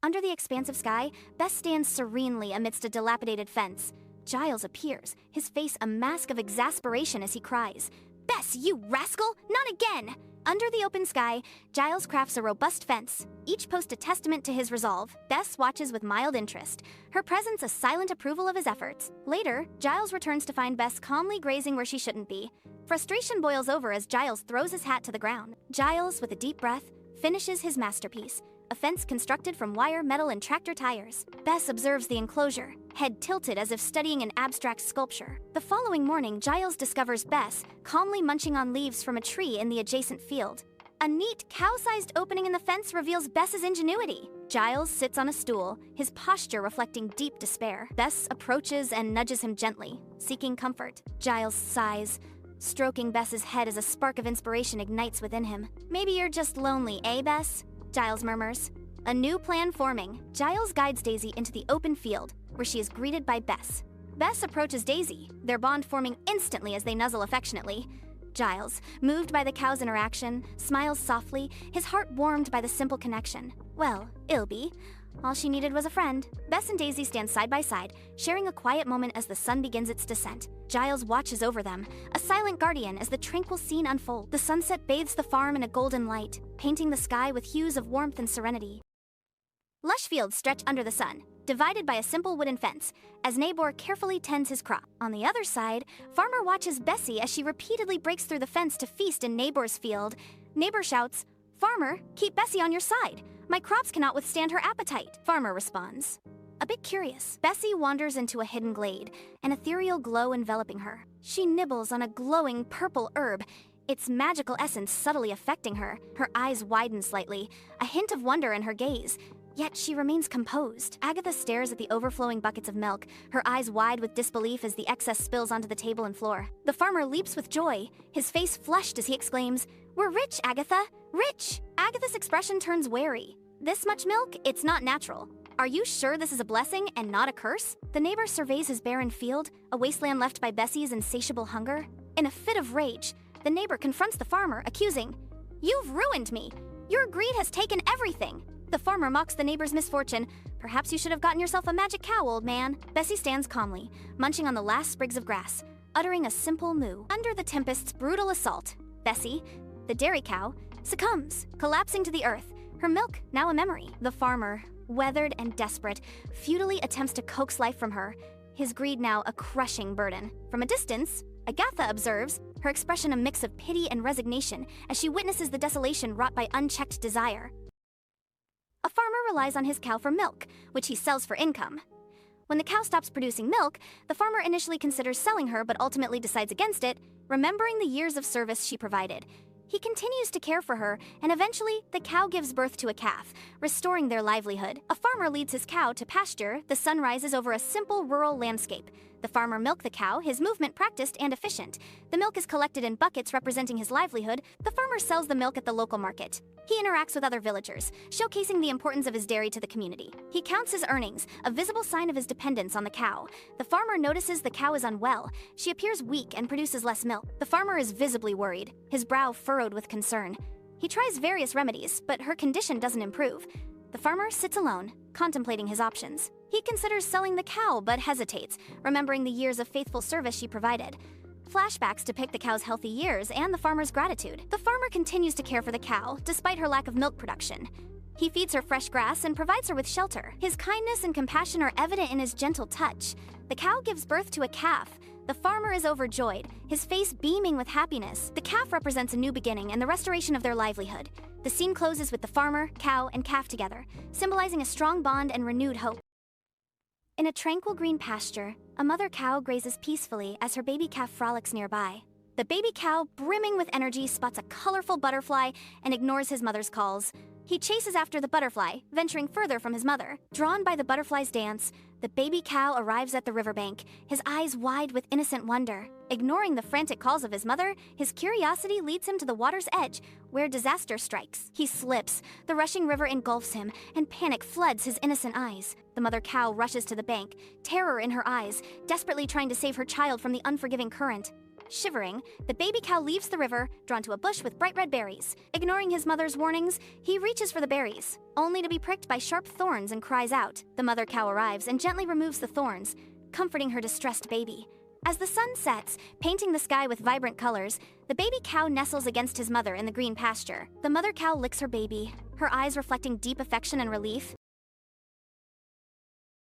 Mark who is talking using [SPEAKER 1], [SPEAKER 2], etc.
[SPEAKER 1] Under the expansive sky, Bess stands serenely amidst a dilapidated fence. Giles appears, his face a mask of exasperation as he cries, "Bess, you rascal! Not again!" Under the open sky, Giles crafts a robust fence, each post a testament to his resolve. Bess watches with mild interest, her presence a silent approval of his efforts. Later, Giles returns to find Bess calmly grazing where she shouldn't be. Frustration boils over as Giles throws his hat to the ground. Giles, with a deep breath, finishes his masterpiece, a fence constructed from wire, metal, and tractor tires. Bess observes the enclosure, head tilted as if studying an abstract sculpture. The following morning, Giles discovers Bess calmly munching on leaves from a tree in the adjacent field. A neat, cow-sized opening in the fence reveals Bess's ingenuity. Giles sits on a stool, his posture reflecting deep despair. Bess approaches and nudges him gently, seeking comfort. Giles sighs, stroking Bess's head as a spark of inspiration ignites within him. "Maybe you're just lonely, eh, Bess?" Giles murmurs. A new plan forming, Giles guides Daisy into the open field, where she is greeted by Bess. Bess approaches Daisy, their bond forming instantly as they nuzzle affectionately. Giles, moved by the cow's interaction, smiles softly, his heart warmed by the simple connection. Well, it'll be. All she needed was a friend. Bess and Daisy stand side by side, sharing a quiet moment as the sun begins its descent. Giles watches over them, a silent guardian as the tranquil scene unfolds. The sunset bathes the farm in a golden light, painting the sky with hues of warmth and serenity. Lush fields stretch under the sun, divided by a simple wooden fence, as Neighbor carefully tends his crop. On the other side, Farmer watches Bessie as she repeatedly breaks through the fence to feast in Neighbor's field. Neighbor shouts, "Farmer, keep Bessie on your side. My crops cannot withstand her appetite." Farmer responds. A bit curious, Bessie wanders into a hidden glade, an ethereal glow enveloping her. She nibbles on a glowing purple herb, its magical essence subtly affecting her. Her eyes widen slightly, a hint of wonder in her gaze. Yet she remains composed. Agatha stares at the overflowing buckets of milk, her eyes wide with disbelief as the excess spills onto the table and floor. The farmer leaps with joy, his face flushed as he exclaims, "We're rich, Agatha! Rich!" Agatha's expression turns wary. "This much milk? It's not natural. Are you sure this is a blessing and not a curse?" The neighbor surveys his barren field, a wasteland left by Bessie's insatiable hunger. In a fit of rage, the neighbor confronts the farmer, accusing, "You've ruined me! Your greed has taken everything!" The farmer mocks the neighbor's misfortune. "Perhaps you should have gotten yourself a magic cow, old man." Bessie stands calmly, munching on the last sprigs of grass, uttering a simple moo. Under the tempest's brutal assault, Bessie, the dairy cow, succumbs, collapsing to the earth, her milk now a memory. The farmer, weathered and desperate, futilely attempts to coax life from her, his greed now a crushing burden. From a distance, Agatha observes, her expression a mix of pity and resignation as she witnesses the desolation wrought by unchecked desire. A farmer relies on his cow for milk, which he sells for income. When the cow stops producing milk, the farmer initially considers selling her but ultimately decides against it, remembering the years of service she provided. He continues to care for her, and eventually, the cow gives birth to a calf, restoring their livelihood. A farmer leads his cow to pasture, the sun rises over a simple rural landscape. The farmer milks the cow, his movement practiced and efficient. The milk is collected in buckets representing his livelihood. The farmer sells the milk at the local market. He interacts with other villagers, showcasing the importance of his dairy to the community. He counts his earnings, a visible sign of his dependence on the cow. The farmer notices the cow is unwell. She appears weak and produces less milk. The farmer is visibly worried, his brow furrowed with concern. He tries various remedies, but her condition doesn't improve. The farmer sits alone, contemplating his options. He considers selling the cow, but hesitates, remembering the years of faithful service she provided. Flashbacks depict the cow's healthy years and the farmer's gratitude. The farmer continues to care for the cow, despite her lack of milk production. He feeds her fresh grass and provides her with shelter. His kindness and compassion are evident in his gentle touch. The cow gives birth to a calf. The farmer is overjoyed, his face beaming with happiness. The calf represents a new beginning and the restoration of their livelihood. The scene closes with the farmer, cow, and calf together, symbolizing a strong bond and renewed hope. In a tranquil green pasture, a mother cow grazes peacefully as her baby calf frolics nearby. The baby cow, brimming with energy, spots a colorful butterfly and ignores his mother's calls. He chases after the butterfly, venturing further from his mother. Drawn by the butterfly's dance, the baby cow arrives at the riverbank, his eyes wide with innocent wonder. Ignoring the frantic calls of his mother, his curiosity leads him to the water's edge, where disaster strikes. He slips, the rushing river engulfs him, and panic floods his innocent eyes. The mother cow rushes to the bank, terror in her eyes, desperately trying to save her child from the unforgiving current. Shivering, the baby cow leaves the river, drawn to a bush with bright red berries. Ignoring his mother's warnings, he reaches for the berries, only to be pricked by sharp thorns and cries out. The mother cow arrives and gently removes the thorns, comforting her distressed baby. As the sun sets, painting the sky with vibrant colors, the baby cow nestles against his mother in the green pasture. The mother cow licks her baby, her eyes reflecting deep affection and relief.